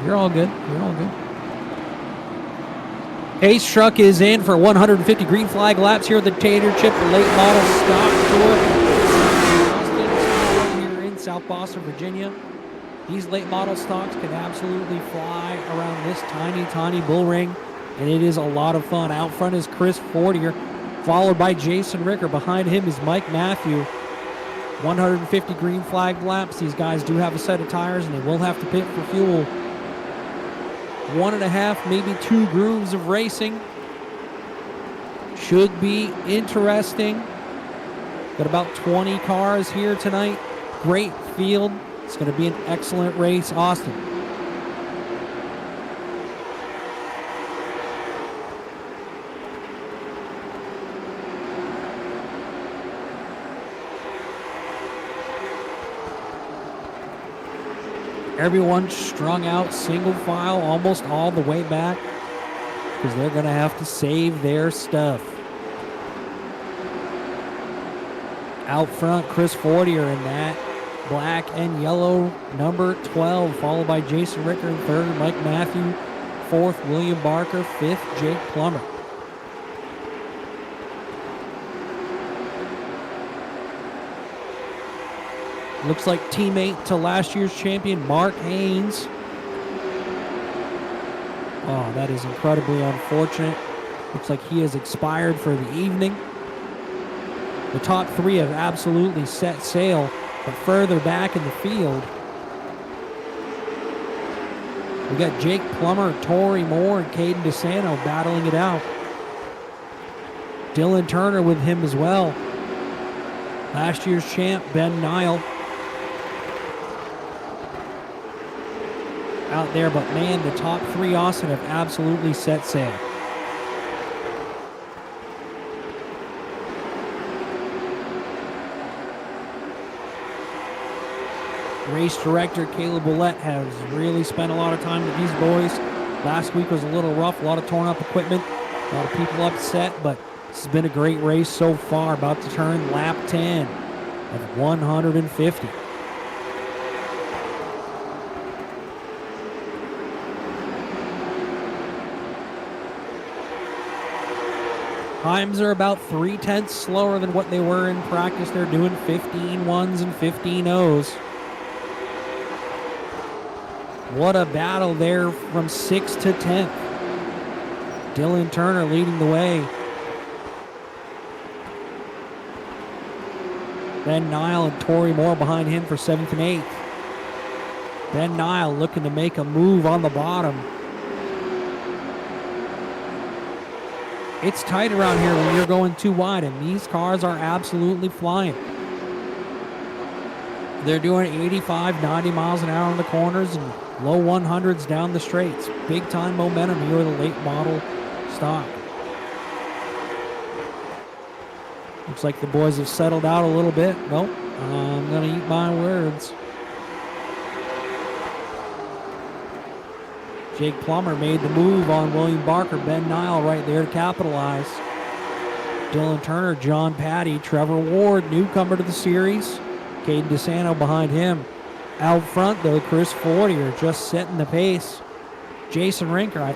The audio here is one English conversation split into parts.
You're all good. You're all good. Ace Truck is in for 150 green flag laps here at the Tater Chip Late Model Stock Tour here in South Boston, Virginia. These late model stocks can absolutely fly around this tiny, tiny bull ring, and it is a lot of fun. Out front is Chris Fortier, followed by Jason Ricker. Behind him is Mike Matthew. 150 green flag laps. These guys do have a set of tires, and they will have to pit for fuel. 1.5, maybe 2 grooves of racing. Should be interesting. Got about 20 cars here tonight. Great field. It's going to be an excellent race, Austin. Everyone strung out single file almost all the way back because they're going to have to save their stuff. Out front, Chris Fortier in that black and yellow number 12, followed by Jason Ricker in third, Mike Matthew fourth, William Barker fifth, Jake Plummer. Looks like teammate to last year's champion, Mark Haynes. Oh, that is incredibly unfortunate. Looks like he has expired for the evening. The top 3 have absolutely set sail, but further back in the field, we got Jake Plummer, Tori Moore, and Caden DeSanto battling it out. Dylan Turner with him as well. Last year's champ, Ben Nile, out there, but man, the top 3, Austin, have absolutely set sail. Race director Caleb Willett has really spent a lot of time with these boys. Last week was a little rough, a lot of torn up equipment, a lot of people upset, but this has been a great race so far. About to turn lap 10 of 150. Times are about 3/10 slower than what they were in practice. They're doing 15 1s and 15 0s. What a battle there from 6th to 10th. Dylan Turner leading the way. Ben Nile and Tori Moore behind him for 7th and 8th. Ben Nile looking to make a move on the bottom. It's tight around here when you're going too wide, and these cars are absolutely flying. They're doing 85, 90 miles an hour on the corners and low 100s down the straights. Big time momentum here with a late model stock. Looks like the boys have settled out a little bit. Nope, I'm going to eat my words. Jake Plummer made the move on William Barker. Ben Nile right there to capitalize. Dylan Turner, John Patty, Trevor Ward, newcomer to the series. Caden DeSanto behind him. Out front, though, Chris Fortier just setting the pace. Jason Ricker, I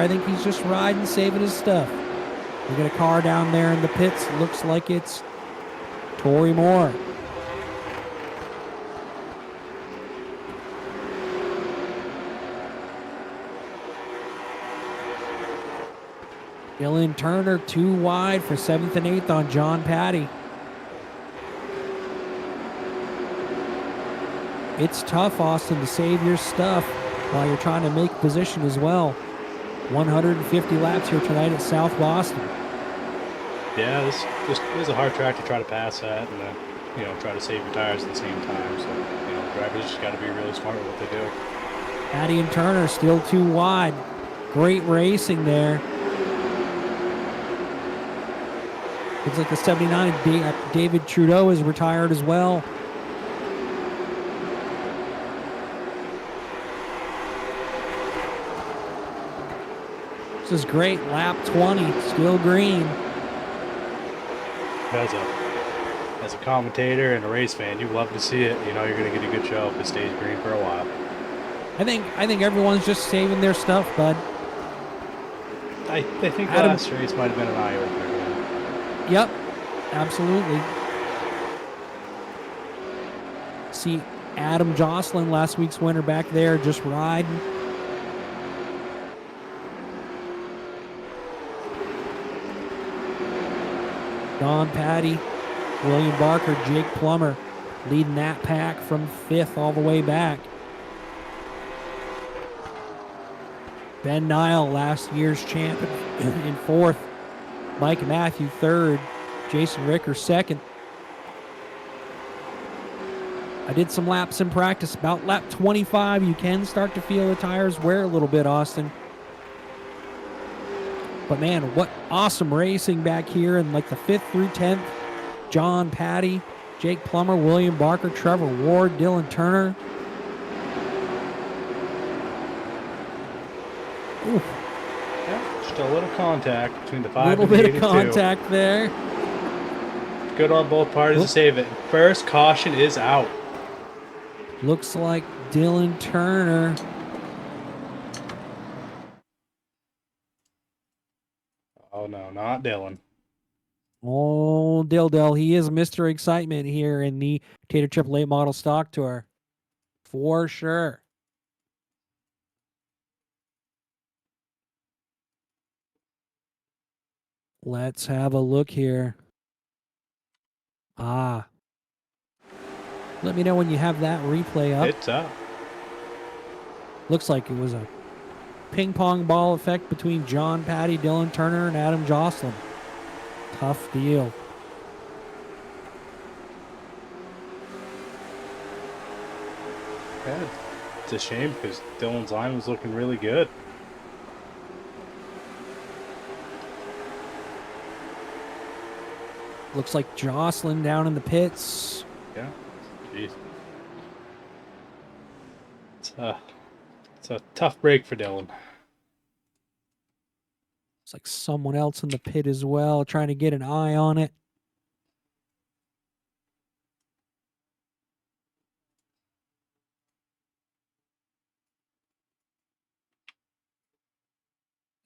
think he's just riding, saving his stuff. We got a car down there in the pits. Looks like it's Tori Moore. Dylan Turner too wide for 7th and 8th on John Patty. It's tough, Austin, to save your stuff while you're trying to make position as well. 150 laps here tonight at South Boston. Yeah, this is a hard track to try to pass at and then, try to save your tires at the same time. So, drivers just got to be really smart with what they do. Patty and Turner still too wide. Great racing there. Looks like the 79 David Trudeau is retired as well. This is great. Lap 20, still green. As a commentator and a race fan, you love to see it. You're going to get a good show if it stays green for a while. I think everyone's just saving their stuff, bud. I think Adam- last race might have been an eye opener. Yep, absolutely. See Adam Jocelyn, last week's winner, back there just riding. Don Patty, William Barker, Jake Plummer leading that pack from 5th all the way back. Ben Nile, last year's champ, in 4th. Mike Matthew 3rd. Jason Ricker 2nd. I did some laps in practice. About lap 25, you can start to feel the tires wear a little bit, Austin. But man, what awesome racing back here in like the 5th through 10th. John Patty, Jake Plummer, William Barker, Trevor Ward, Dylan Turner. Ooh, Yeah, just a little contact between the 5 little and the bit 8 of and 2. contact there. Good on both parties to save it. First caution is out. Looks like Dylan Turner. Oh no, not Dylan. Oh, Dill, he is Mr. Excitement here in the Tater Chip Late Model Stock Tour. For sure. Let's have a look here. Ah. Let me know when you have that replay up. It's up. Looks like it was a ping pong ball effect between John Patty, Dylan Turner, and Adam Jocelyn. Tough deal. Yeah, it's a shame because Dylan's line was looking really good. Looks like Jocelyn down in the pits. Yeah. Jeez. It's a tough break for Dylan. Looks like someone else in the pit as well, trying to get an eye on it.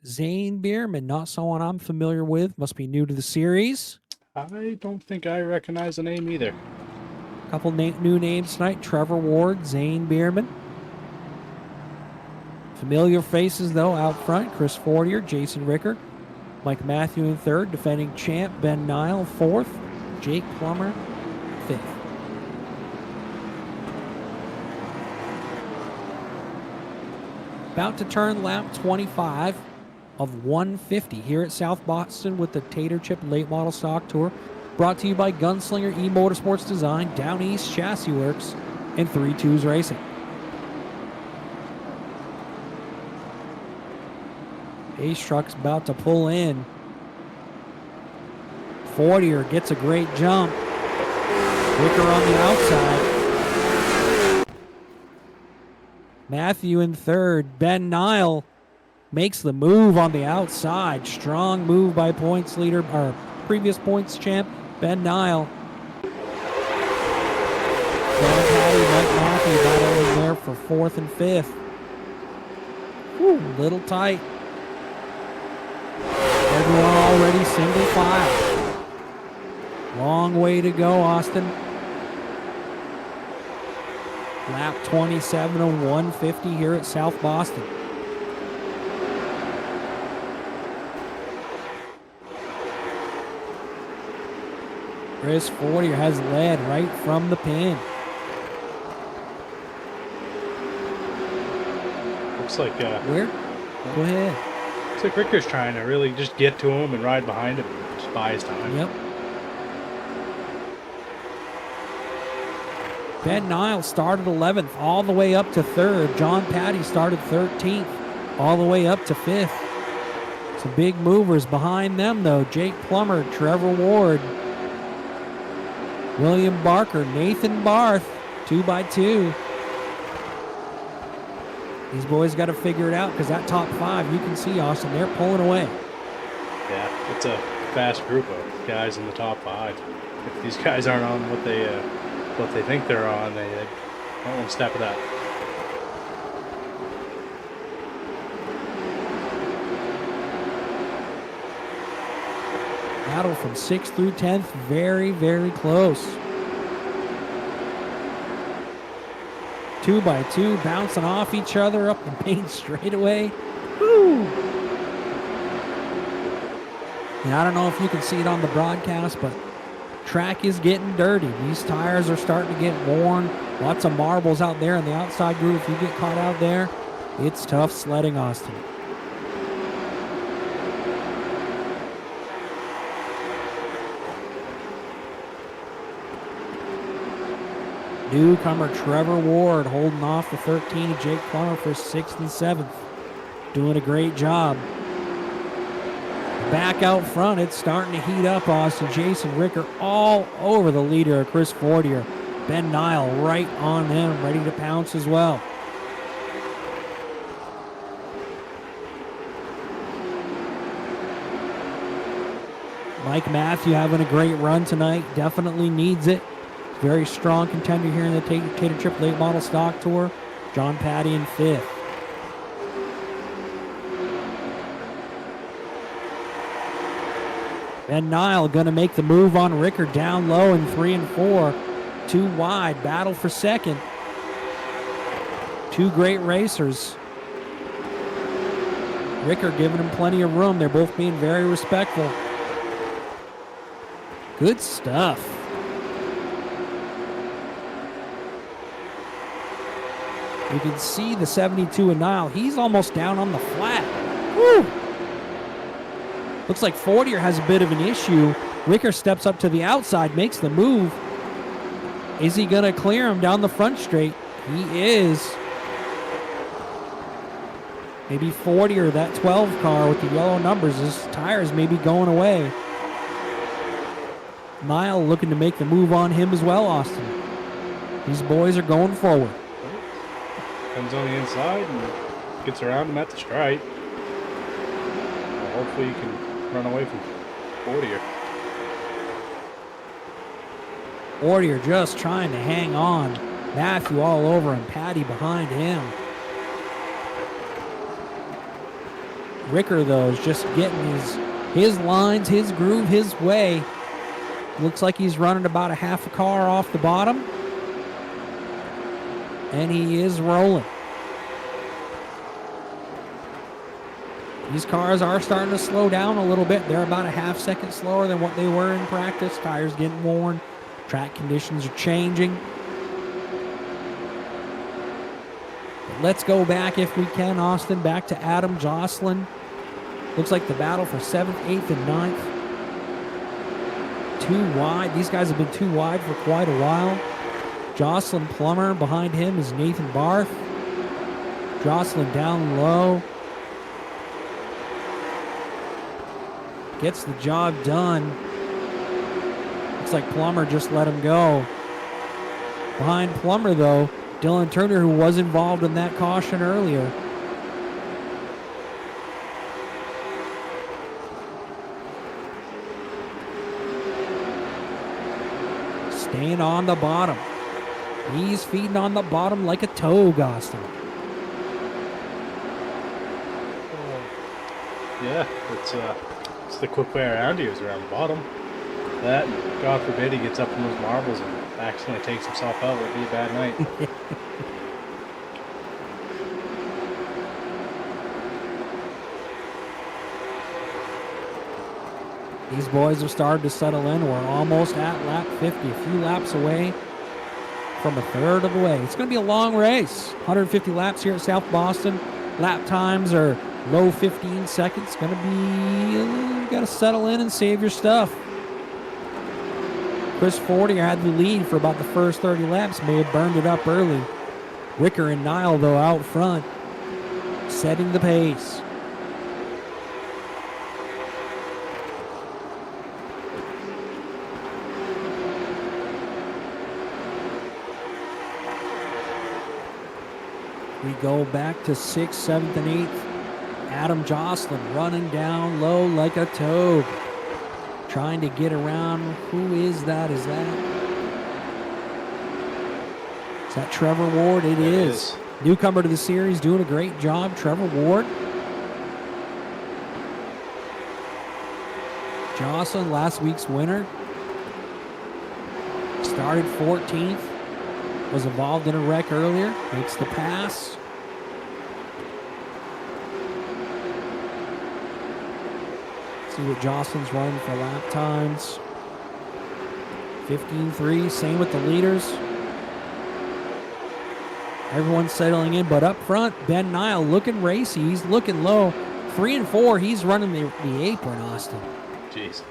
Zane Bierman, not someone I'm familiar with. Must be new to the series. I don't think I recognize the name either. Couple new names tonight. Trevor Ward, Zane Bierman. Familiar faces, though, out front. Chris Fortier, Jason Ricker. Mike Matthew in 3rd. Defending champ, Ben Nile, 4th. Jake Plummer, 5th. About to turn lap 25 of 150 here at South Boston with the Tater Chip Late Model Stock Tour. Brought to you by Gunslinger E-Motorsports Design, Down East Chassis Works, and 3-2s Racing. Ace Truck's about to pull in. Fortier gets a great jump. Ricker on the outside. Matthew in 3rd. Ben Nile makes the move on the outside. Strong move by points leader, or previous points champ, Ben Nile. John Patty, Mike Matthew battling there for 4th and 5th. Whew, little tight. Everyone already single file. Long way to go, Austin. Lap 27 of 150 here at South Boston. Chris Fortier has led right from the pin. Looks like Where? Go ahead. looks like Ricker's trying to really just get to him and ride behind him, just buy his time. Yep. Ben Nile started 11th all the way up to 3rd. John Patty started 13th all the way up to 5th. Some big movers behind them, though. Jake Plummer, Trevor Ward, William Barker, Nathan Barth, 2x2. These boys got to figure it out because that top 5, you can see, Austin, they're pulling away. Yeah, it's a fast group of guys in the top 5. If these guys aren't on what they think they're on, they don't want to step it up. Battle from 6th through 10th, very, very close. 2 by 2, bouncing off each other up the main straightaway. Woo! And I don't know if you can see it on the broadcast, but track is getting dirty. These tires are starting to get worn. Lots of marbles out there in the outside groove. If you get caught out there, it's tough sledding, Austin. Newcomer Trevor Ward holding off the 13 of Jake Plummer for 6th and 7th. Doing a great job. Back out front, it's starting to heat up, Austin. Jason Ricker all over the leader of Chris Fortier. Ben Nile right on him, ready to pounce as well. Mike Matthew having a great run tonight. Definitely needs it. Very strong contender here in the Tater Trip Late Model Stock Tour. John Patty in 5th. Ben Nile going to make the move on Ricker down low in 3 and 4. 2 wide. Battle for 2nd. 2 great racers. Ricker giving him plenty of room. They're both being very respectful. Good stuff. You can see the 72 of Nile. He's almost down on the flat. Woo! Looks like Fortier has a bit of an issue. Ricker steps up to the outside, makes the move. Is he going to clear him down the front straight? He is. Maybe Fortier, that 12 car with the yellow numbers, his tires may be going away. Nile looking to make the move on him as well, Austin. These boys are going forward. Comes on the inside and gets around him at the stripe. Well, hopefully he can run away from Fortier. Fortier just trying to hang on. Matthew all over him. Patty behind him. Ricker, though, is just getting his lines, his groove, his way. Looks like he's running about a half a car off the bottom. And he is rolling. These cars are starting to slow down a little bit. They're about a half second slower than what they were in practice. Tires getting worn. Track conditions are changing. But let's go back, if we can, Austin, back to Adam Jocelyn. Looks like the battle for 7th, 8th, and 9th. 2 wide. These guys have been 2 wide for quite a while. Jocelyn Plummer. Behind him is Nathan Barth. Jocelyn down low. Gets the job done. Looks like Plummer just let him go. Behind Plummer, though, Dylan Turner, who was involved in that caution earlier. Staying on the bottom. He's feeding on the bottom like a toad, Austin. Yeah, it's the quick way around you is around the bottom. That, and God forbid, he gets up from those marbles and accidentally takes himself out. It would be a bad night. These boys have started to settle in. We're almost at lap 50, a few laps away from a third of the way. It's going to be a long race. 150 laps here at South Boston. Lap times are low 15 seconds. Going to be, you got to settle in and save your stuff. Chris Fortier had the lead for about the first 30 laps. May have burned it up early. Ricker and Nile, though, out front, setting the pace. We go back to 6th, 7th, and 8th. Adam Jocelyn running down low like a toad. Trying to get around. Who is that? Is that Trevor Ward? It is. Newcomer to the series, doing a great job. Trevor Ward. Jocelyn, last week's winner, started 14th, was involved in a wreck earlier, makes the pass. See what Jocelyn's running for lap times. 15-3, same with the leaders. Everyone's settling in, but up front, Ben Nile looking racy. He's looking low. 3 and 4, he's running the apron, Austin. Jeez.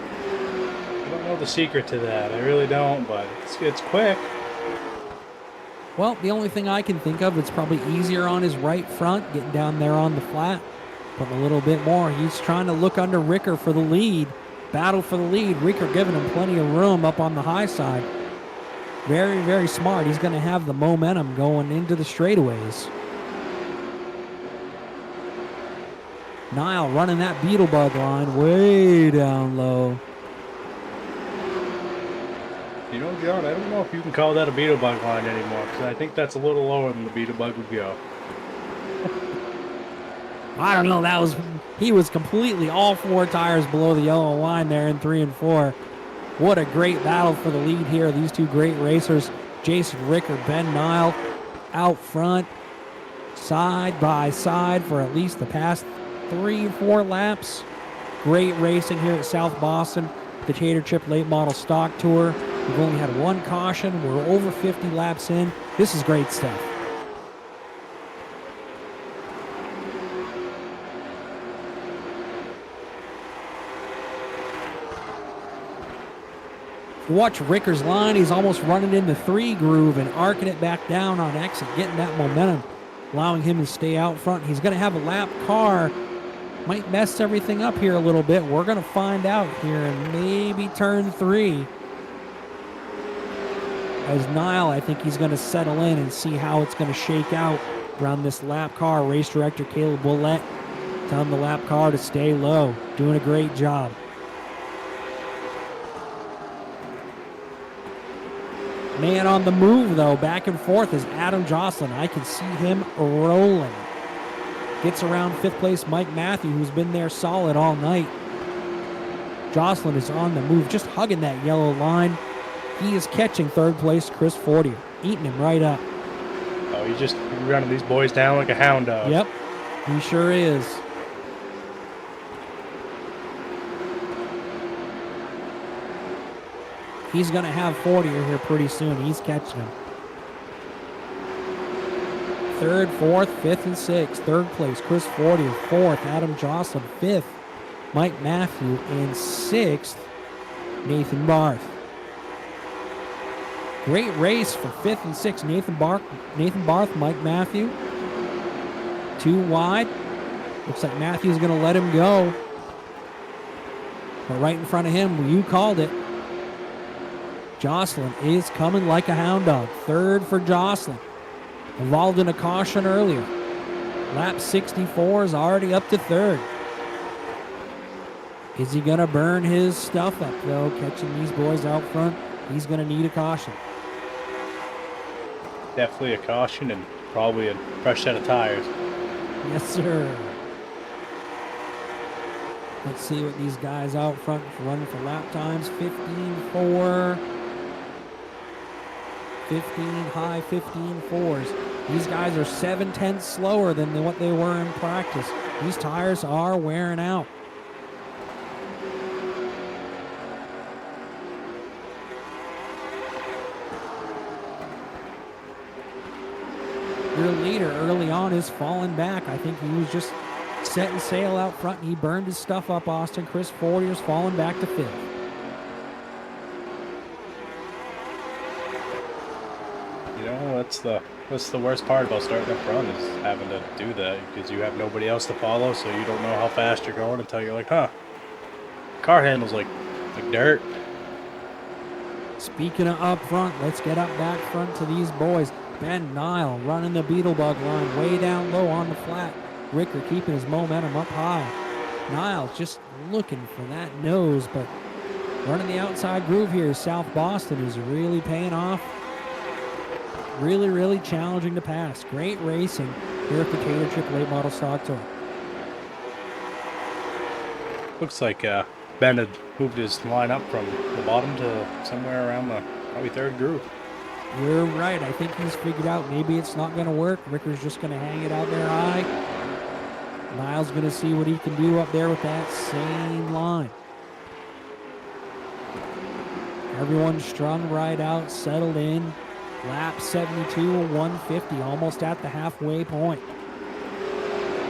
I don't know the secret to that. I really don't, but it's quick. Well, the only thing I can think of, it's probably easier on his right front, getting down there on the flat, putting a little bit more. He's trying to look under Ricker for the lead, battle for the lead. Ricker giving him plenty of room up on the high side. Very, very smart. He's going to have the momentum going into the straightaways. Nile running that Beetlebug line way down low. You know, John, I don't know if you can call that a Beetlebug line anymore, because I think that's a little lower than the Beetlebug would go. I don't know. He was completely all 4 tires below the yellow line there in 3 and 4. What a great battle for the lead here. These two great racers, Jason Ricker, Ben Nile, out front, side by side for at least the past 3 or 4 laps. Great racing here at South Boston, the Tater Chip Late Model Stock Tour. We've only had 1 caution. We're over 50 laps in. This is great stuff. You watch Ricker's line, he's almost running in the 3 groove and arcing it back down on exit, getting that momentum, allowing him to stay out front. He's going to have a lap car. Might mess everything up here a little bit. We're going to find out here in maybe turn 3. As Nile, I think he's going to settle in and see how it's going to shake out around this lap car. Race director Caleb Willett telling the lap car to stay low. Doing a great job. Man on the move, though, back and forth is Adam Jocelyn. I can see him rolling. Gets around 5th place Mike Matthew, who's been there solid all night. Jocelyn is on the move, just hugging that yellow line. He is catching 3rd place Chris Fortier, eating him right up. Oh, he's just running these boys down like a hound dog. Yep, he sure is. He's going to have Fortier here pretty soon. He's catching him. 3rd, 4th, 5th, and 6th. 3rd place, Chris Fortier. 4th, Adam Jocelyn. 5th, Mike Matthew. And 6th, Nathan Barth. Great race for 5th and 6th. Nathan Barth, Mike Matthew. 2 wide. Looks like Matthew's going to let him go. But right in front of him, you called it. Jocelyn is coming like a hound dog. 3rd for Jocelyn. Involved in a caution earlier. Lap 64 is already up to 3rd. Is he going to burn his stuff up, though, catching these boys out front? He's going to need a caution. Definitely a caution and probably a fresh set of tires. Yes, sir. Let's see what these guys out front running for lap times. 15-4. 15-4s. These guys are 7/10 slower than what they were in practice. These tires are wearing out. Your leader early on is falling back. I think he was just setting sail out front and he burned his stuff up, Austin. Chris Fortier's falling back to 5th. You know, that's the worst part about starting up front is having to do that because you have nobody else to follow, so you don't know how fast you're going until you're like, huh, car handles like dirt. Speaking of up front, let's get up back front to these boys. Ben Nile running the Beetlebug line way down low on the flat. Ricker keeping his momentum up high. Niles just looking for that nose, but running the outside groove here. South Boston is really paying off. Really, really challenging to pass. Great racing here at the Tater Chip Late Model Stock Tour. Looks like Ben had moved his line up from the bottom to somewhere around the probably third group. You're right. I think he's figured out maybe it's not going to work. Ricker's just going to hang it out there high. Niles going to see what he can do up there with that same line. Everyone strung right out, settled in. Lap 72, 150, almost at the halfway point.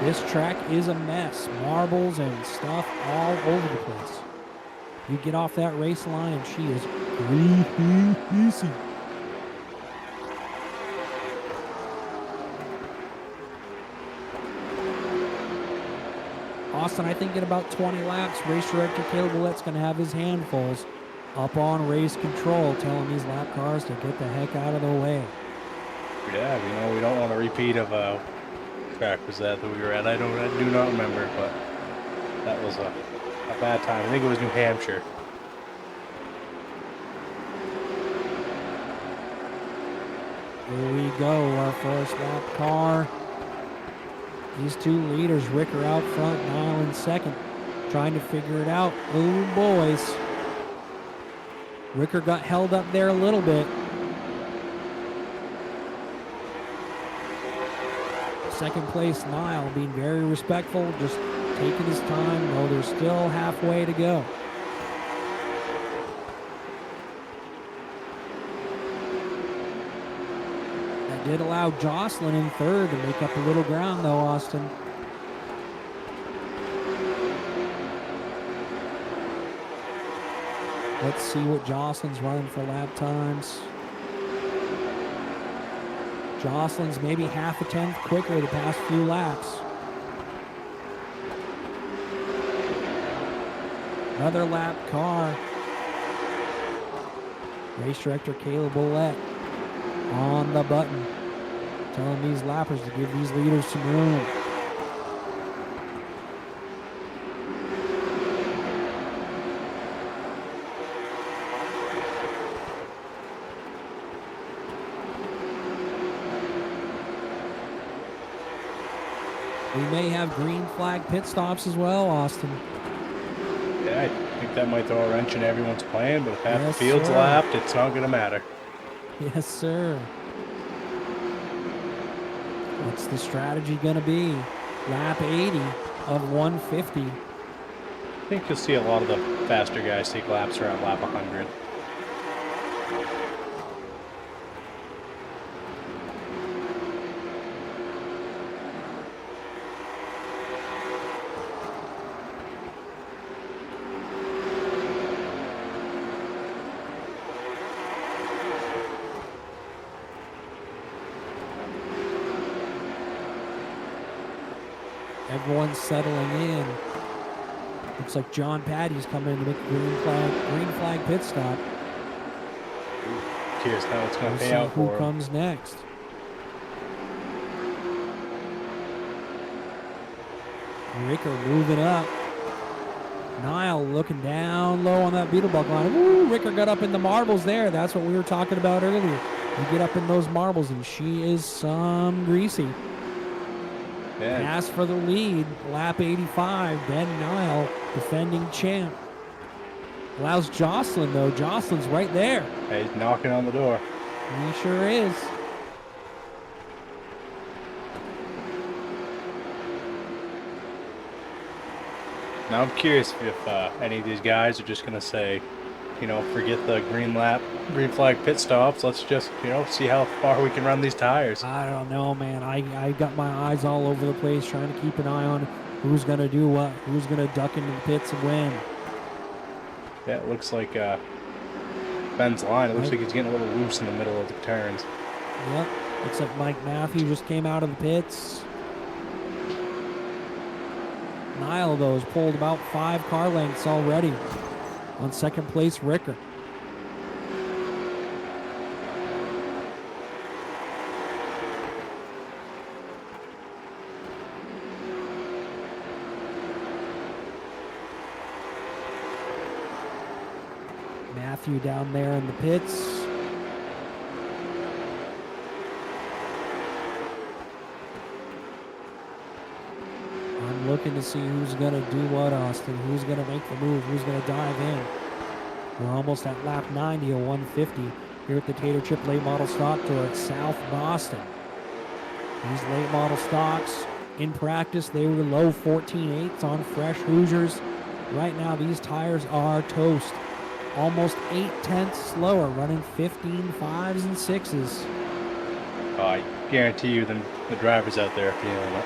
This track is a mess. Marbles and stuff all over the place. You get off that race line and she is greasy. Austin, I think in about 20 laps, race director Caleb Ouellette's going to have his handfuls up on race control, telling these lap cars to get the heck out of the way. Yeah, we don't want a repeat of track was that we were at. I do not remember, but that was a bad time. I think it was New Hampshire. Here we go, our first lap car. These two leaders, Ricker out front, Niall in second, trying to figure it out. Oh, boys. Ricker got held up there a little bit. Second place, Niall being very respectful, just taking his time. No, there's still halfway to go. That did allow Jocelyn in third to make up a little ground, though, Austin. Let's see what Jocelyn's running for lap times. Jocelyn's maybe half a tenth quicker the past few laps. Another lap car. Race director Caleb Ouellette on the button, telling these lappers to give these leaders some room. We may have green flag pit stops as well, Austin. Yeah, I think that might throw a wrench in everyone's plan, but if half the Yes, field's sir. lapped, it's not going to matter. Yes, sir. What's the strategy going to be? Lap 80 of 150. I think you'll see a lot of the faster guys take laps around lap 100. Everyone's settling in. Looks like John Patty's coming in to make a green flag pit stop. Curious how it's going We'll to see pay out who for him. comes next. Ricker moving up. Niall looking down low on that Beetlebug line. Ooh, Ricker got up in the marbles there. That's what we were talking about earlier. You get up in those marbles, and she is some greasy. Yeah, Pass for the lead, lap 85, Ben Niall, defending champ. Allows Jocelyn, though. Jocelyn's right there. he's knocking on the door. He sure is. Now I'm curious if any of these guys are just going to say, forget the green flag pit stops. Let's just, see how far we can run these tires. I don't know, man. I got my eyes all over the place trying to keep an eye on who's going to do what, who's going to duck into the pits and win. Yeah, it looks like Ben's line. It looks like he's getting a little loose in the middle of the turns. Yep. Looks like Mike Matthew just came out of the pits. Niall, though, has pulled about 5 car lengths already. On second place, Ricker. Matthew down there in the pits. I'm looking looking to see who's going to do what, Austin. Who's going to make the move? Who's going to dive in? We're almost at lap 90 of 150 here at the Tater Chip Late Model Stock Tour at South Boston. These late model stocks, in practice, they were low 14.8s on fresh Hoosiers. Right now, these tires are toast. Almost 0.8 slower, running 15 5s and 6s. I guarantee you the drivers out there are feeling it.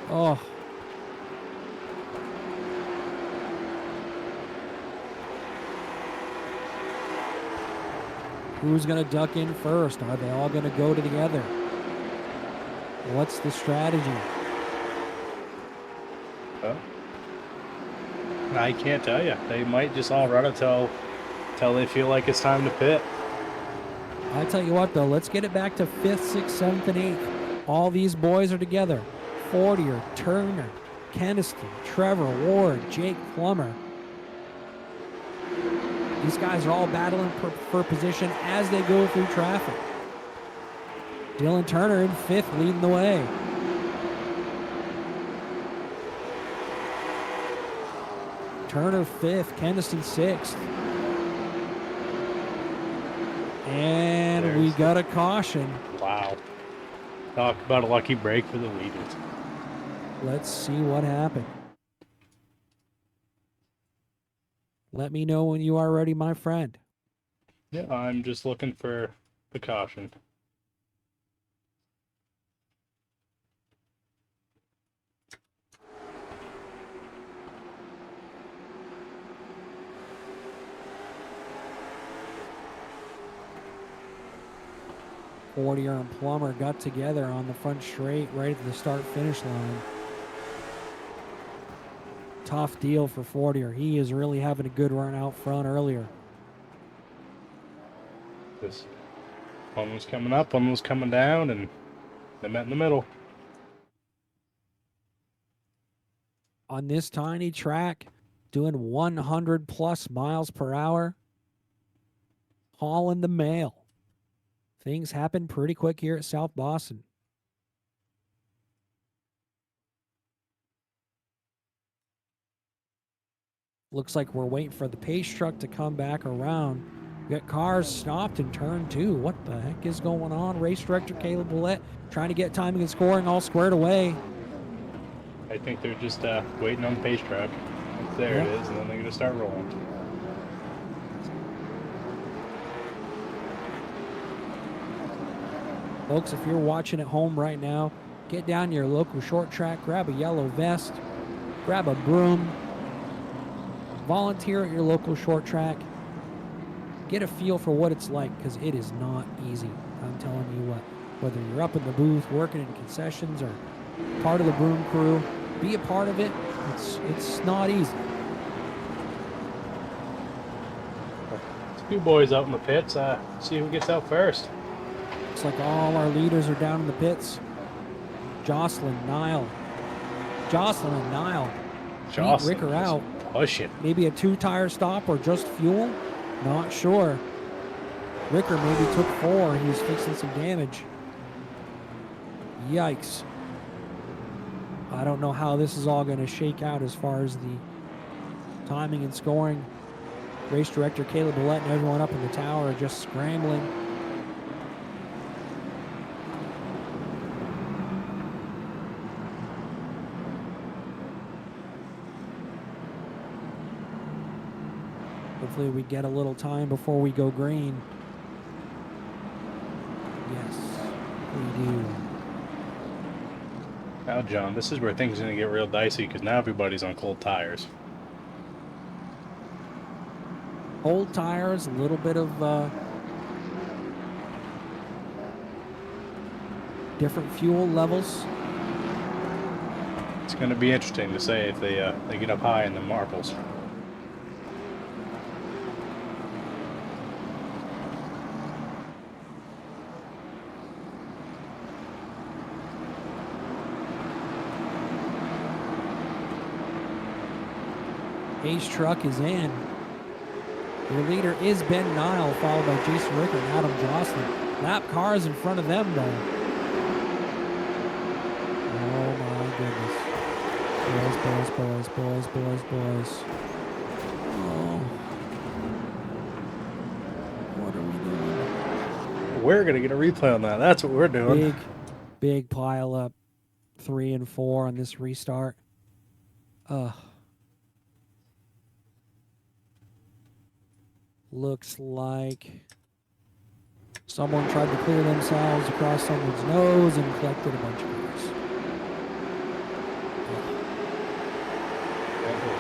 Oh. Who's going to duck in first? Are they all going to go together? What's the strategy? Well, I can't tell you. They might just all run until they feel like it's time to pit. I tell you what, though, let's get it back to 5th, 6th, 7th, and 8th. All these boys are together. Fortier, Turner, Keniston, Trevor Ward, Jake Plummer. These guys are all battling for position as they go through traffic. Dylan Turner in 5th, leading the way. Turner 5th, Keniston 6th. And we got a caution. Wow. Talk about a lucky break for the leaders. Let's see what happened. Let me know when you are ready, my friend. Yeah, I'm just looking for the caution. Fortier and Plummer got together on the front straight right at the start-finish line. Tough deal for Fortier. He is really having a good run out front earlier. This one was coming up, one was coming down, and they met in the middle. On this tiny track, doing 100 plus miles per hour, hauling the mail. Things happen pretty quick here at South Boston. Looks like we're waiting for the pace truck to come back around. We got cars stopped in turn 2. What the heck is going on? Race director Caleb Willett trying to get timing and scoring all squared away. I think they're just waiting on the pace truck. There it is, and then they're going to start rolling. Folks, if you're watching at home right now, get down to your local short track, grab a yellow vest, grab a broom, volunteer at your local short track, get a feel for what it's like, because it is not easy. I'm telling you what, whether you're up in the booth, working in concessions, or part of the broom crew, be a part of it. It's not easy. There's a few boys out in the pits. See who gets out first. Looks like all our leaders are down in the pits. Jocelyn and Niall. Jocelyn Ricker out. Pushing. Maybe a 2-tire stop or just fuel? Not sure. Ricker maybe took 4. He's fixing some damage. Yikes. I don't know how this is all going to shake out as far as the timing and scoring. Race director Caleb Willett and everyone up in the tower are just scrambling. Hopefully we get a little time before we go green. Yes, we do. Now, John, this is where things are going to get real dicey because now everybody's on cold tires. Old tires, a little bit of different fuel levels. It's going to be interesting to say if they get up high in the marbles. Pace truck is in. Your leader is Ben Nile, followed by Jason Ricker and Adam Jocelyn. Lap cars in front of them, though. Oh my goodness. There's boys, boys, boys, boys. Oh. What are we doing? We're gonna get a replay on that. That's what we're doing. Big pile up. 3 and 4 on this restart. Looks like someone tried to clear themselves across someone's nose and collected a bunch of cars.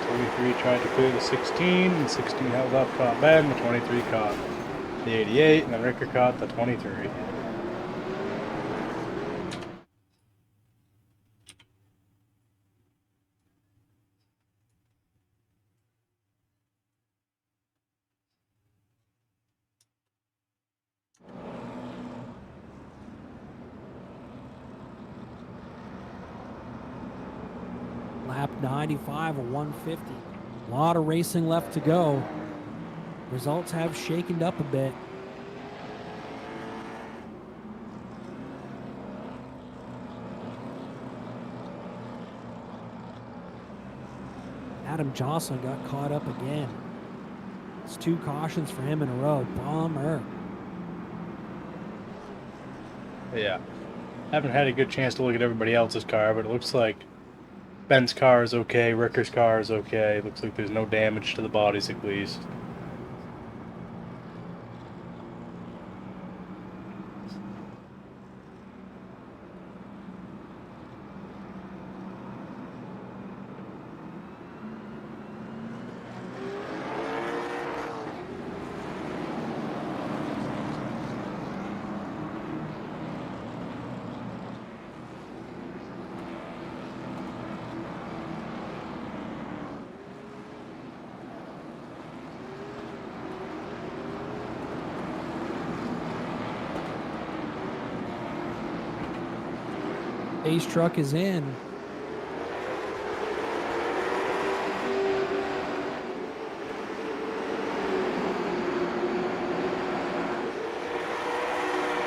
23 tried to clear the 16, and 16 held up, caught Ben, the 23 caught the 88, and then Ricker caught the 23. Lap 95 of 150. A lot of racing left to go. Results have shaken up a bit. Adam Jocelyn got caught up again. It's 2 cautions for him in a row. Bummer. Yeah. Haven't had a good chance to look at everybody else's car, but it looks like Ben's car is okay, Ricker's car is okay. Looks like there's no damage to the bodies at least. Ace truck is in.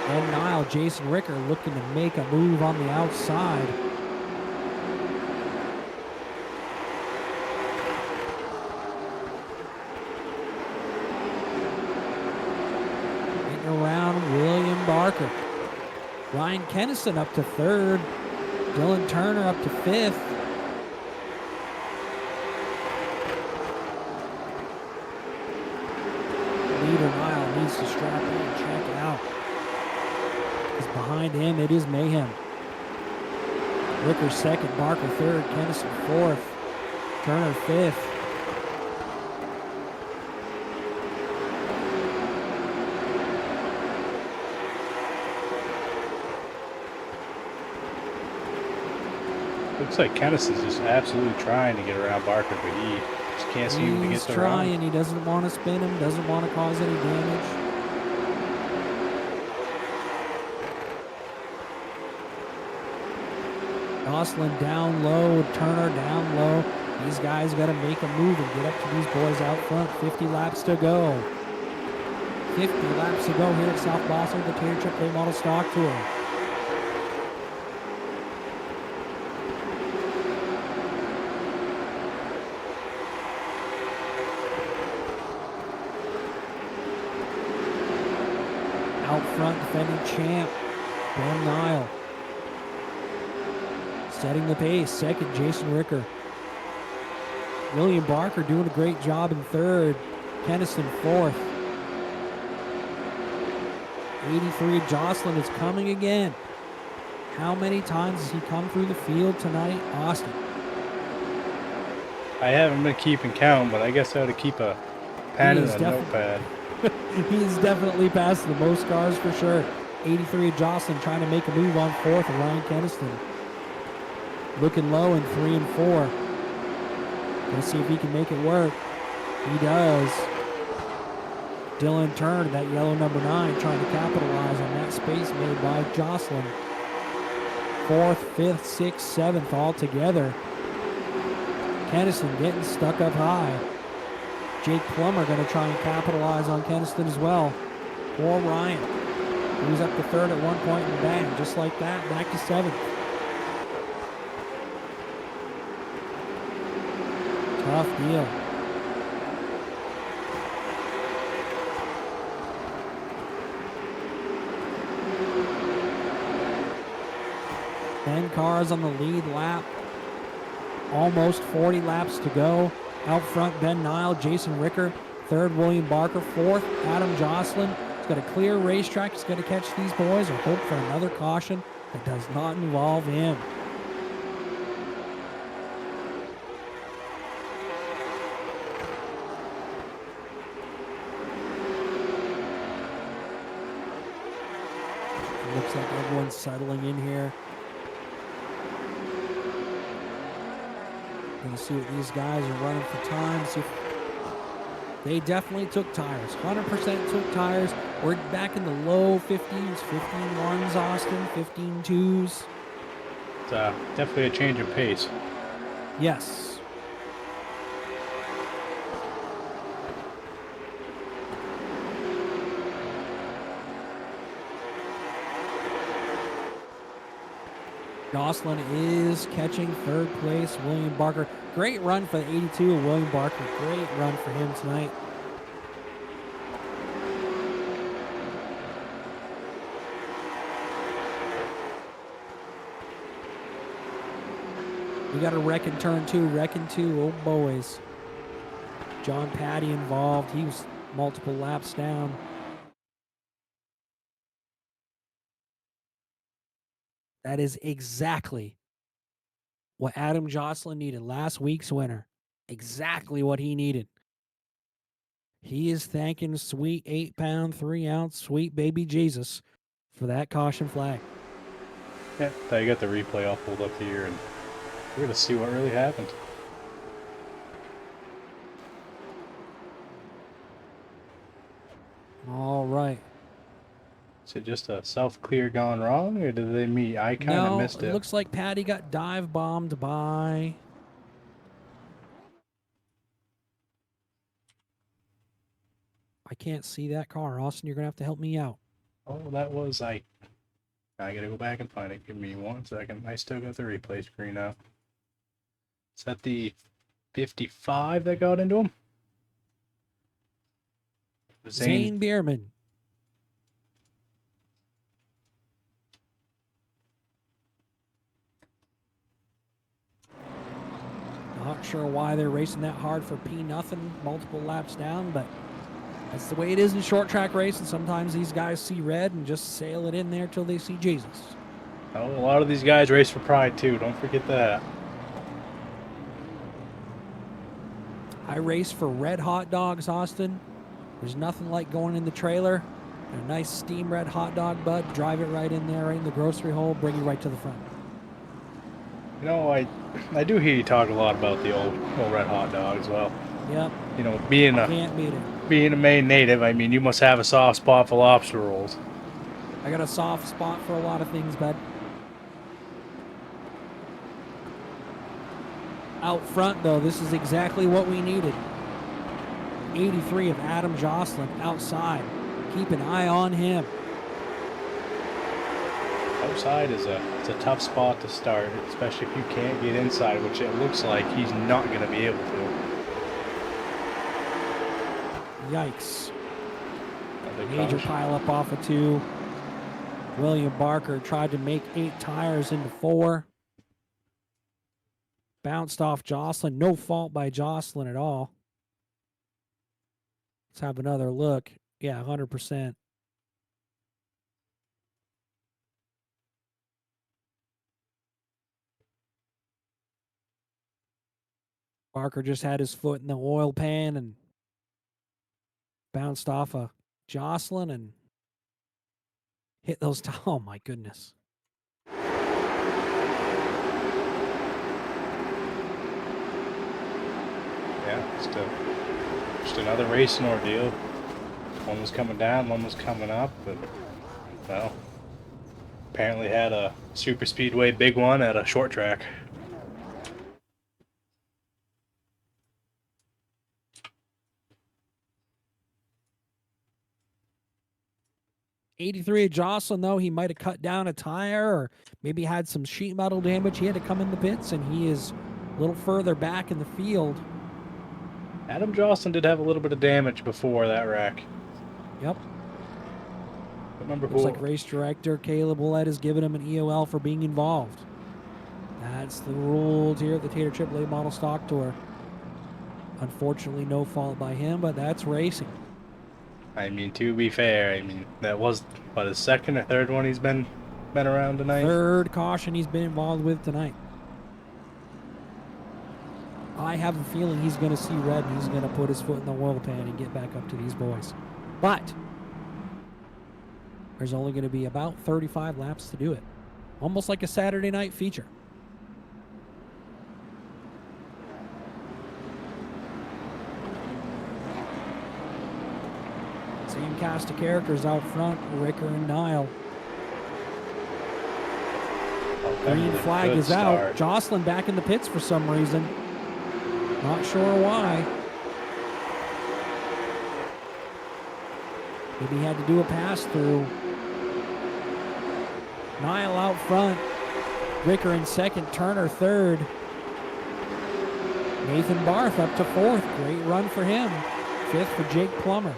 Ben Nile, Jason Ricker looking to make a move on the outside. Getting around William Barker. Ryan Kennison up to 3rd. Dylan Turner up to 5th. Leader Nile needs to strap in and check out. Because behind him, it is mayhem. Ricker 2nd, Barker 3rd, Kennison 4th, Turner 5th. Looks like Kennison's just absolutely trying to get around Barker, but he just can't seem to get He's the trying. run. He doesn't want to spin him, doesn't want to cause any damage. Jocelyn down low, Turner down low. These guys got to make a move and get up to these boys out front. 50 laps to go. 50 laps to go here at South Boston, the Tater Chip Late Model Stock Tour. Out front, defending champ, Ben Nile. Setting the pace, 2nd, Jason Ricker. William Barker doing a great job in 3rd. Kennison 4th. 83, Jocelyn is coming again. How many times has he come through the field tonight, Austin? I haven't been keeping count, but I guess I ought to keep a pen and a notepad. He's definitely passed the most cars for sure. 83, Jocelyn trying to make a move on 4th, and Ryan Kennison looking low in 3 and 4. Gonna see if he can make it work. He does. Dylan Turner, that yellow number 9, trying to capitalize on that space made by Jocelyn. 4th, 5th, 6th, 7th all together. Kennison getting stuck up high. Jake Plummer going to try and capitalize on Kennison as well. Or Ryan. He was up to 3rd at one point and bang, just like that, back to 7th. Tough deal. Ten cars on the lead lap. Almost 40 laps to go. Out front, Ben Nile, Jason Ricker. Third, William Barker. Fourth, Adam Jocelyn. He's got a clear racetrack. He's got to catch these boys or hope for another caution that does not involve him. It looks like everyone's settling in here. Gonna see what these guys are running for time. See if they definitely took tires. 100% took tires. We're back in the low 15s, 15-1s, Austin, 15-2s. It's definitely a change of pace. Yes. Jocelyn is catching third place. William Barker. Great run for the 82 of William Barker. Great run for him tonight. We got a wreck in turn two. Wreck in two. Oh, boys. John Patty involved. He was multiple laps down. That is exactly what Adam Jocelyn needed last week's winner. Exactly what he needed. He is thanking sweet 8-pound, 3-ounce, sweet baby Jesus for that caution flag. Yeah, I got the replay all pulled up here, and we're going to see what really happened. All right. Is it just a self-clear gone wrong, or did they meet? I kind of missed it. It looks like Patty got dive bombed by... I can't see that car. Austin, you're going to have to help me out. Oh, that was I got to go back and find it. Give me 1 second. I still got the replay screen up. Is that the 55 that got into him? Zane Bierman. Not sure why they're racing that hard for P-nothing, multiple laps down, but that's the way it is in short track racing. Sometimes these guys see red and just sail it in there till they see Jesus. Oh, a lot of these guys race for pride too. Don't forget that. I race for red hot dogs, Austin. There's nothing like going in the trailer, a nice steam red hot dog, bud. Drive it right in there, right in the grocery hole, bring you right to the front. You know, I do hear you talk a lot about the old red hot dog as well. Yep. You know, being Can't beat it. Being a Maine native, I mean, you must have a soft spot for lobster rolls. I got a soft spot for a lot of things, bud. Out front, though, this is exactly what we needed. 83 of Adam Jocelyn outside. Keep an eye on him. Outside is a tough spot to start, especially if you can't get inside, which it looks like he's not going to be able to. Yikes. Major pile up off of 2. William Barker tried to make 8 tires into 4. Bounced off Jocelyn. No fault by Jocelyn at all. Let's have another look. Yeah, 100%. Barker just had his foot in the oil pan and bounced off of Jocelyn and hit those. Oh, my goodness. Yeah, just another racing ordeal. One was coming down, one was coming up, but, well, apparently had a super speedway big one at a short track. '83 of Jocelyn, though, he might have cut down a tire or maybe had some sheet metal damage. He had to come in the pits, and he is a little further back in the field. Adam Jocelyn did have a little bit of damage before that wreck. Yep. Don't remember Looks who. like race director Caleb Willett has given him an EOL for being involved. That's the rules here at the Tater Chip Late Model Stock Tour. Unfortunately, no fault by him, but that's racing. I mean, to be fair, I mean that was what his second or third one he's been around tonight. Third caution he's been involved with tonight. I have a feeling he's going to see red and he's going to put his foot in the oil pan and get back up to these boys. But there's only going to be about 35 laps to do it. Almost like a Saturday night feature. Same cast of characters out front, Ricker and Niall. Green flag is out. Jocelyn back in the pits for some reason. Not sure why. Maybe he had to do a pass through. Niall out front. Ricker in second. Turner third. Nathan Barth up to fourth. Great run for him. Fifth for Jake Plummer.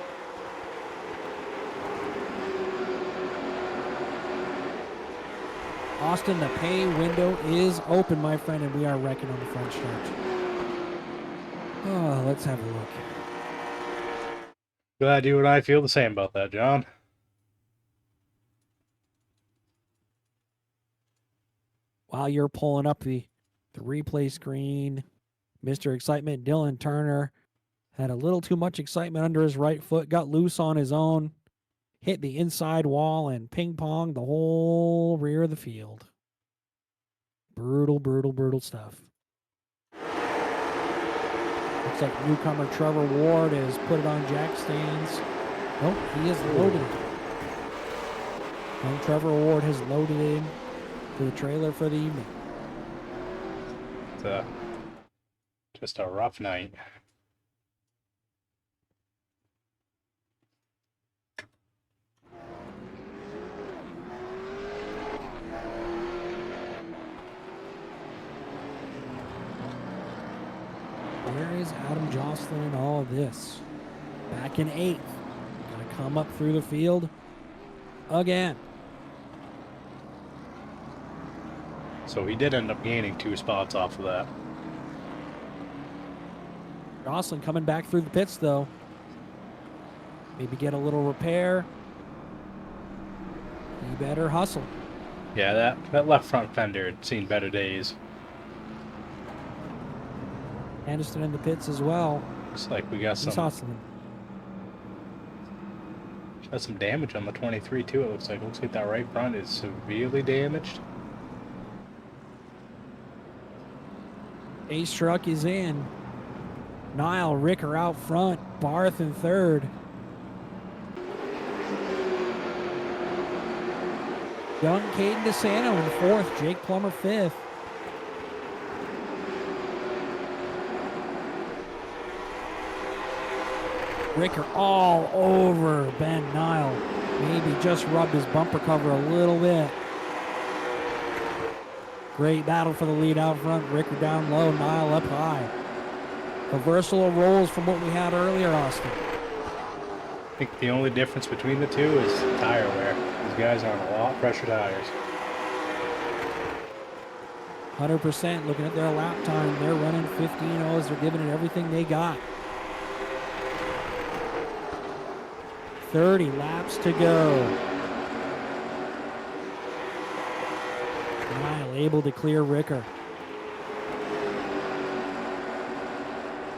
Austin, the pay window is open, my friend, and we are wrecking on the front stretch. Oh, let's have a look. Glad you and I feel the same about that, John. While you're pulling up the replay screen, Mr. Excitement, Dylan Turner, had a little too much excitement under his right foot, got loose on his own, hit the inside wall, and ping-ponged the whole rear of the field. Brutal, brutal, brutal stuff. Looks like newcomer Trevor Ward has put it on jack stands. Nope, he has loaded it. And Trevor Ward has loaded in to the trailer for the evening. It's just a rough night. Where is Adam Jocelyn in all of this? Back in eighth. Gonna come up through the field again. So he did end up gaining 2 spots off of that. Jocelyn coming back through the pits though. Maybe get a little repair. He better hustle. Yeah, that left front fender had seen better days. Anderson in the pits as well. Looks like we got He's some hustling. damage on the 23 too. It looks like that right front is severely damaged. Ace truck is in. Niall Ricker out front. Barth in third. Young Caden DeSanto in fourth. Jake Plummer fifth. Ricker all over Ben Niall. Maybe just rubbed his bumper cover a little bit. Great battle for the lead out front. Ricker down low, Niall up high. Reversal of roles from what we had earlier, Austin. I think the only difference between the two is tire wear. These guys are on a lot of pressure tires. 100% looking at their lap time. They're running 15.0s. They're giving it everything they got. 30 laps to go. Niall able to clear Ricker.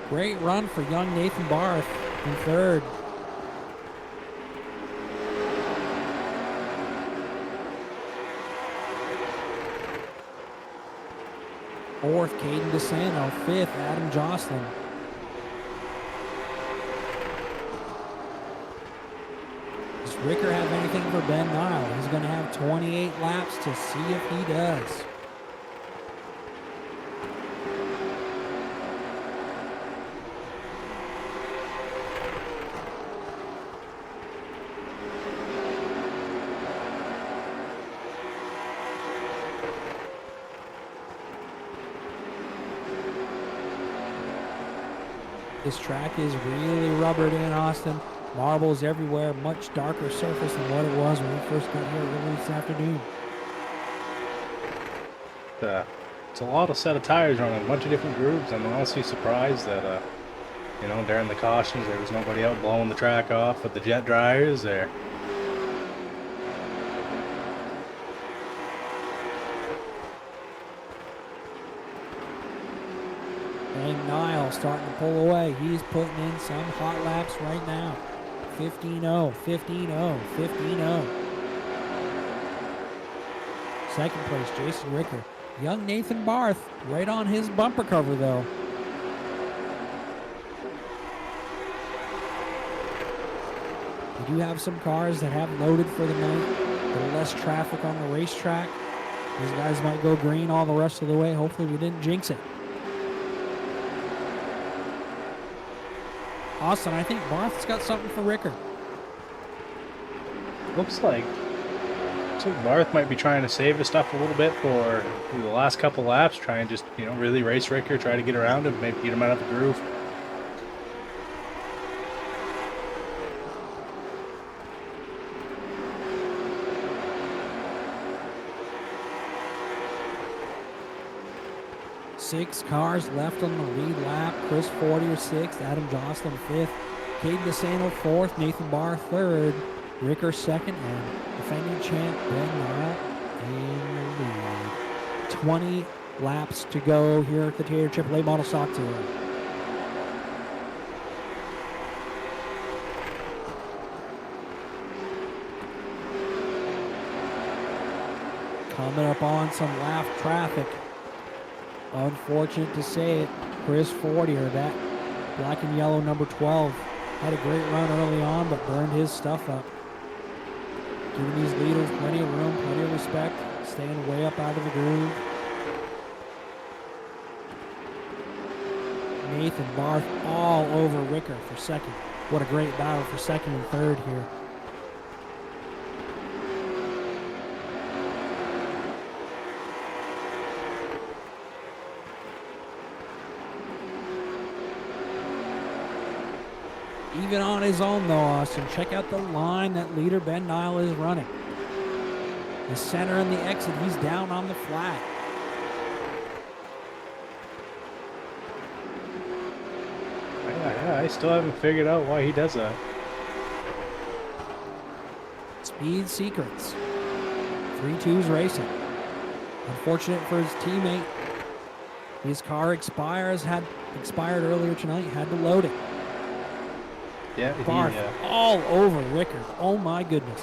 Great run for young Nathan Barth in third. Fourth, Caden DeSanto. Fifth, Adam Jocelyn. Does Ricker have anything for Ben Niall? He's going to have 28 laps to see if he does. This track is really rubbered in, Austin. Marbles everywhere, much darker surface than what it was when we first got here early this afternoon. It's a lot of set of tires running a bunch of different grooves. I'm honestly surprised that, you know, during the cautions there was nobody out blowing the track off with the jet dryers there. Ben Nile starting to pull away. He's putting in some hot laps right now. 15-0, 15-0, 15-0. Second place, Jason Ricker. Young Nathan Barth right on his bumper cover, though. We do have some cars that have loaded for the night. A little less traffic on the racetrack. These guys might go green all the rest of the way. Hopefully we didn't jinx it. Austin, I think Barth's got something for Ricker. Looks like Barth might be trying to save his stuff a little bit for the last couple laps, try and just, you know, really race Ricker, try to get around him, maybe get him out of the groove. Six cars left on the lead lap. Chris Fortier sixth, Adam Jocelyn fifth, Caden DeSanto fourth, Nathan Barr third, Ricker second, and defending champ Ben Nile in the lead. 20 laps to go here at the Taylor AAA Model Stock Tour. Coming up on some lap traffic. Unfortunate to say it, Chris Fortier, that black and yellow number 12, had a great run early on, but burned his stuff up. Giving these leaders plenty of room, plenty of respect, staying way up out of the groove. Nathan Barth all over Ricker for second. What a great battle for second and third here. Even on his own, though, Austin, check out the line that leader Ben Nile is running. The center and the exit, he's down on the flat. Yeah, I still haven't figured out why he does that. Speed Secrets. 3-2's racing. Unfortunate for his teammate. His car expired earlier tonight, had to load it. Yeah, Barth all over Ricker. Oh my goodness.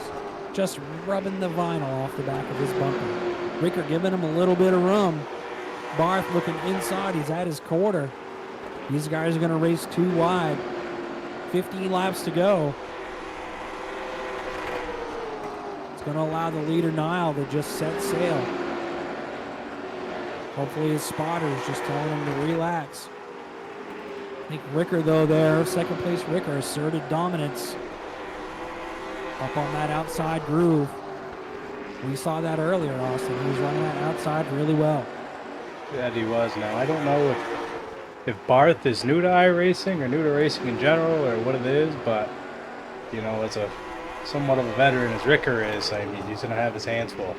Just rubbing the vinyl off the back of his bumper. Ricker giving him a little bit of room. Barth looking inside. He's at his quarter. These guys are going to race too wide. 15 laps to go. It's going to allow the leader Nile to just set sail. Hopefully his spotter is just telling him to relax. I think Ricker, though, there, second place Ricker, asserted dominance up on that outside groove. We saw that earlier, Austin. He was running that outside really well. Yeah, he was. Now, I don't know if Barth is new to iRacing or new to racing in general or what it is, but, you know, as a somewhat of a veteran as Ricker is, I mean, he's going to have his hands full.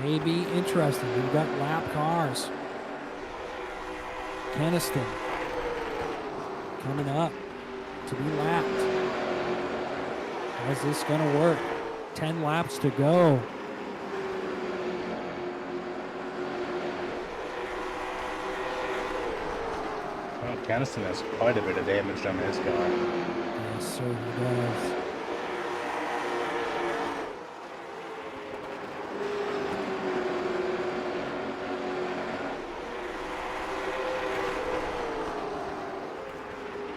May be interesting. We've got lap cars. Keniston coming up to be lapped. How's this going to work? 10 laps to go. Well, Keniston has quite a bit of damage on his car. Yes, sir, he does.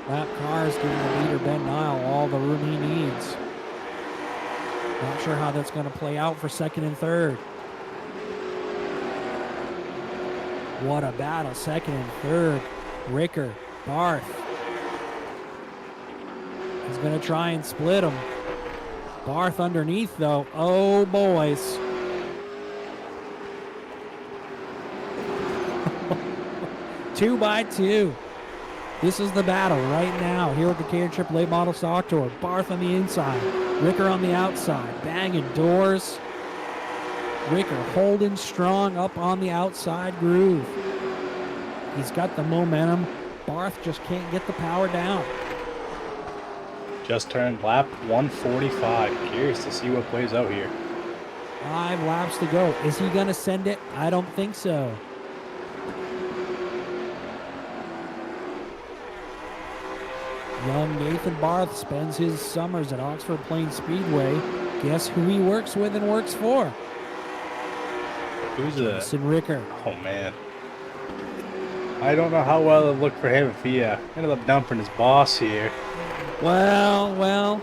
Lap cars giving the leader Ben Nile all the room he needs. Not sure how that's going to play out for second and third. What a battle, second and third. Ricker, Barth. He's going to try and split them. Barth underneath, though. Oh, boys. 2 by 2. This is the battle right now here at the Caterham Late Model Stock Tour. Barth on the inside, Ricker on the outside, banging doors. Ricker holding strong up on the outside groove. He's got the momentum. Barth just can't get the power down. Just turned lap 145. Curious to see what plays out here. 5 laps to go. Is he going to send it? I don't think so. Young Nathan Barth spends his summers at Oxford Plains Speedway. Guess who he works with and works for? Who's that? Jason Ricker. Oh, man. I don't know how well it looked for him if he ended up dumping his boss here. Well,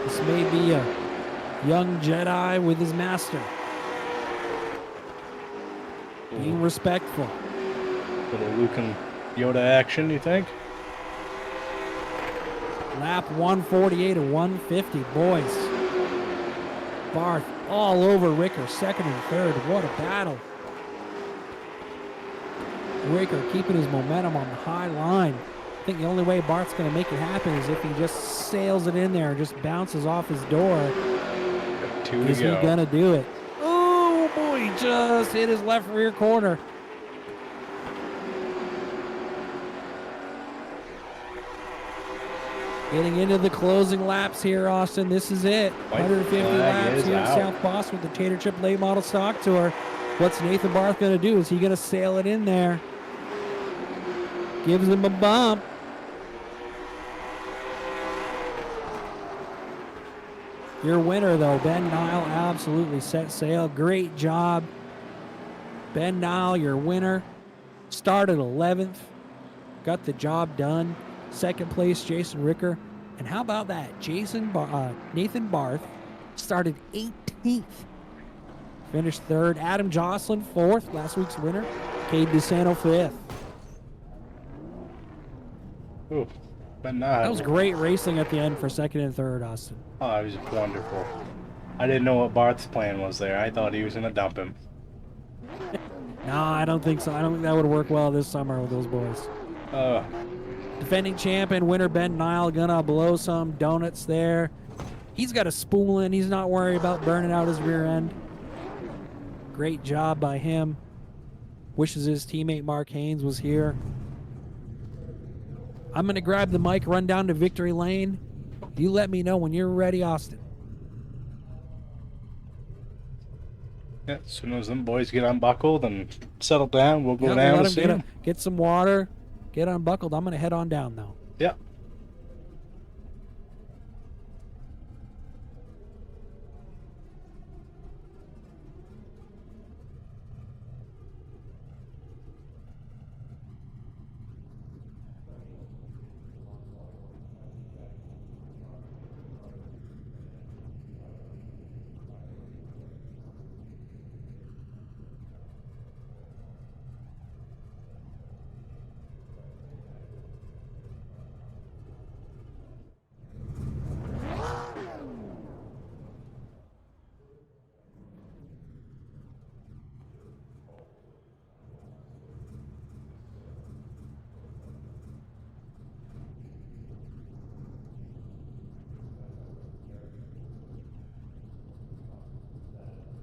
this may be a young Jedi with his master. Being respectful. Little Luke and Yoda action, you think? Lap 148 to 150, boys. Barth all over Ricker, second and third. What a battle. Ricker keeping his momentum on the high line. I think the only way Barth's going to make it happen is if he just sails it in there and just bounces off his door. Is he going to do it? Oh, boy, he just hit his left rear corner. Getting into the closing laps here, Austin. This is it. 150 laps here at South Boston with the Caterham Late Model Stock Tour. What's Nathan Barth going to do? Is he going to sail it in there? Gives him a bump. Your winner, though, Ben Nile, absolutely set sail. Great job. Ben Nile, your winner. Started 11th. Got the job done. Second place, Jason Ricker. And how about that? Nathan Barth started 18th. Finished third. Adam Jocelyn, fourth. Last week's winner. Cade DeSanto, fifth. Ooh, but not. That was great racing at the end for second and third, Austin. Oh, it was wonderful. I didn't know what Barth's plan was there. I thought he was going to dump him. No, I don't think so. I don't think that would work well this summer with those boys. Defending champion winner Ben Nile gonna blow some donuts there. He's got a spool in. He's not worried about burning out his rear end. Great job by him. Wishes his teammate Mark Haynes was here. I'm going to grab the mic, run down to Victory Lane. You let me know when you're ready, Austin. Yeah, as soon as them boys get unbuckled and settle down, we'll go down and see them. Get some water, get unbuckled. I'm going to head on down, though. Yeah.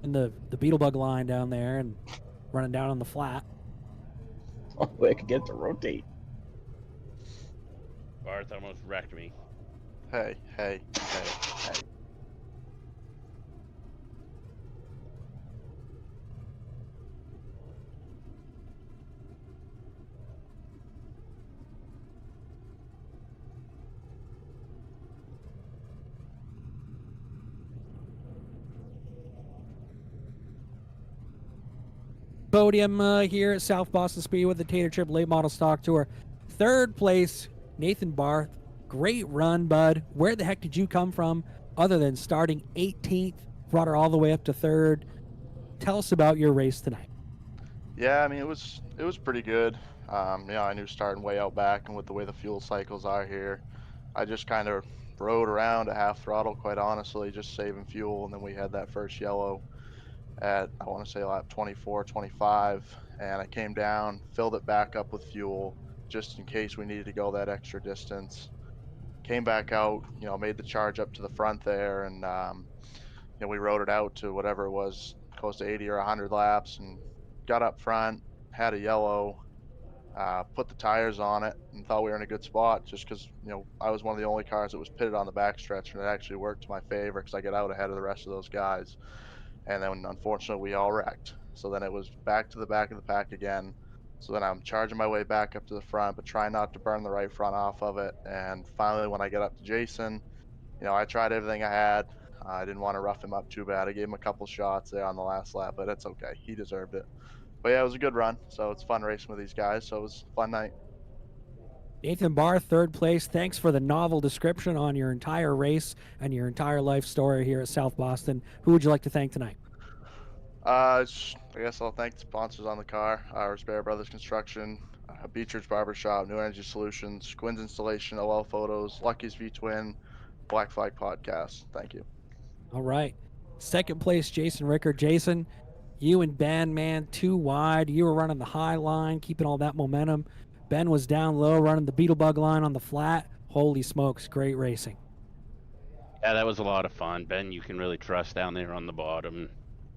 In the Beetlebug line down there and running down on the flat. Oh, I could get to rotate. Barth almost wrecked me. Hey. Podium here at South Boston Speedway with the Caterham Late Model Stock Tour. Third place, Nathan Barth. Great run, bud. Where the heck did you come from other than starting 18th, brought her all the way up to third? Tell us about your race tonight. Yeah, I mean, it was pretty good. I knew starting way out back, and with the way the fuel cycles are here, I just kind of rode around at half throttle, quite honestly, just saving fuel. And then we had that first yellow at, I want to say, lap 24, 25, and I came down, filled it back up with fuel just in case we needed to go that extra distance. Came back out, made the charge up to the front there, and we rode it out to whatever it was, close to 80 or 100 laps, and got up front, had a yellow, put the tires on it, and thought we were in a good spot just because, I was one of the only cars that was pitted on the backstretch, and it actually worked to my favor because I get out ahead of the rest of those guys. And then unfortunately, we all wrecked. So then it was back to the back of the pack again. So then I'm charging my way back up to the front, but trying not to burn the right front off of it. And finally, when I get up to Jason, I tried everything I had. I didn't want to rough him up too bad. I gave him a couple shots there on the last lap, but it's okay. He deserved it. But yeah, it was a good run. So it's fun racing with these guys. So it was a fun night. Nathan Barr, third place. Thanks for the novel description on your entire race and your entire life story here at South Boston. Who would you like to thank tonight? I guess I'll thank the sponsors on the car, Spare Brothers Construction, Beechridge Barbershop, New Energy Solutions, Quinn's Installation, OL Photos, Lucky's V-Twin, Black Flag Podcast. Thank you. All right. Second place, Jason Rickard. Jason, you and Ben, man, too wide. You were running the high line, keeping all that momentum. Ben was down low, running the Beetlebug line on the flat. Holy smokes, great racing. Yeah, that was a lot of fun. Ben, you can really trust down there on the bottom.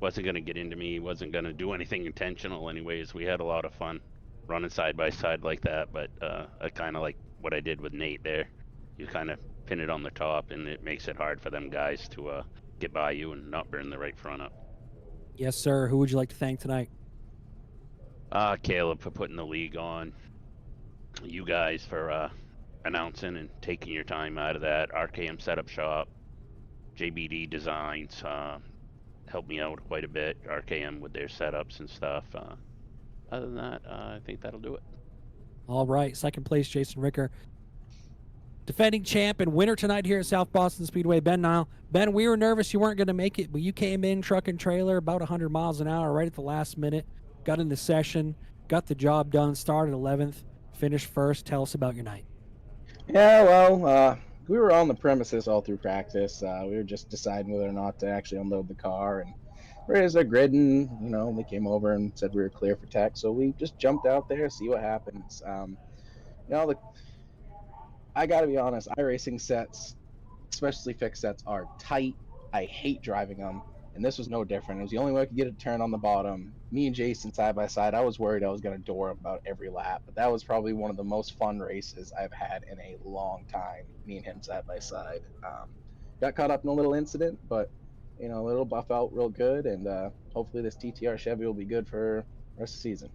Wasn't going to get into me, wasn't going to do anything intentional anyways. We had a lot of fun running side by side like that, but I kind of like what I did with Nate there. You kind of pin it on the top, and it makes it hard for them guys to get by you and not burn the right front up. Yes, sir. Who would you like to thank tonight? Caleb for putting the league on. You guys for announcing and taking your time out of that. RKM Setup Shop, JBD Designs, helped me out quite a bit. RKM with their setups and stuff. Other than that, I think that'll do it. All right. Second place, Jason Ricker. Defending champ and winner tonight here at South Boston Speedway, Ben Nile. Ben, we were nervous you weren't going to make it, but you came in truck and trailer about 100 miles an hour right at the last minute, got in the session, got the job done, started 11th, finished first. Tell us about your night. Yeah, well, we were on the premises all through practice. We were just deciding whether or not to actually unload the car, and right as they're gridding, they came over and said we were clear for tech, so we just jumped out there, see what happens. I got to be honest, iRacing sets, especially fixed sets, are tight. I hate driving them, and this was no different. It was the only way I could get a turn on the bottom. Me and Jason side by side, I was worried I was going to door him about every lap, but that was probably one of the most fun races I've had in a long time, me and him side by side. Got caught up in a little incident, but, a little buff out real good, and hopefully this TTR Chevy will be good for the rest of the season.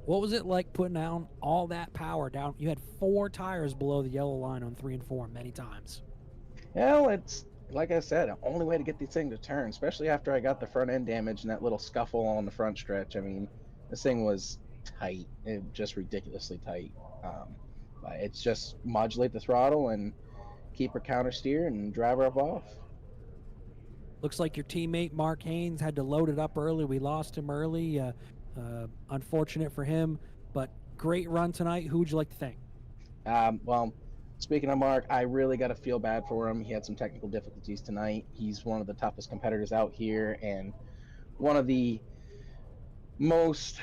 What was it like putting down all that power down? You had 4 tires below the yellow line on 3 and 4 many times. Well, it's like I said, the only way to get these things to turn, especially after I got the front end damage and that little scuffle on the front stretch. I mean, this thing was tight, just ridiculously tight. But it's just modulate the throttle and keep her counter steer and drive her up off. Looks like your teammate Mark Haynes had to load it up early. We lost him early. Unfortunate for him, but great run tonight. Who would you like to thank? Well, speaking of Mark, I really got to feel bad for him. He had some technical difficulties tonight. He's one of the toughest competitors out here, and one of the most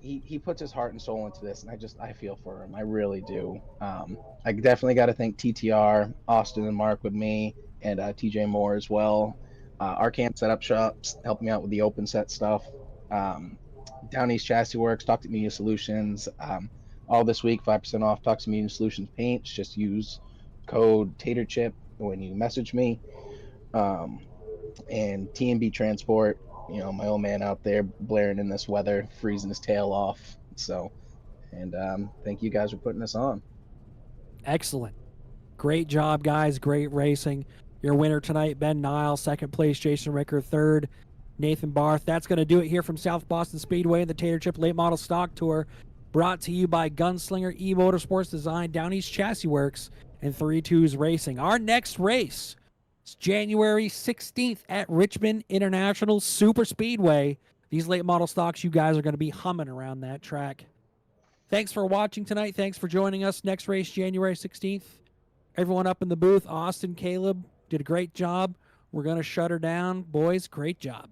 he puts his heart and soul into this, and I feel for him. I really do. I definitely got to thank TTR, Austin, and Mark with me, and TJ Moore as well. Arcan Setup Shops helped me out with the open set stuff. Down East Chassis Works, Toxic Media Solutions. All this week, 5% off Toxic Media Solutions paints. Just use code TaterChip when you message me. And T&B Transport, my old man out there blaring in this weather, freezing his tail off. So, and thank you guys for putting us on. Excellent. Great job, guys. Great racing. Your winner tonight, Ben Nile. Second place, Jason Ricker. Third, Nathan Barth. That's going to do it here from South Boston Speedway and the Tater Chip Late Model Stock Tour, brought to you by Gunslinger E-Motorsports Design, Down East Chassis Works, and 3-2s Racing. Our next race is January 16th at Richmond International Super Speedway. These late model stocks, you guys are going to be humming around that track. Thanks for watching tonight. Thanks for joining us. Next race, January 16th. Everyone up in the booth, Austin, Caleb, did a great job. We're going to shut her down. Boys, great job.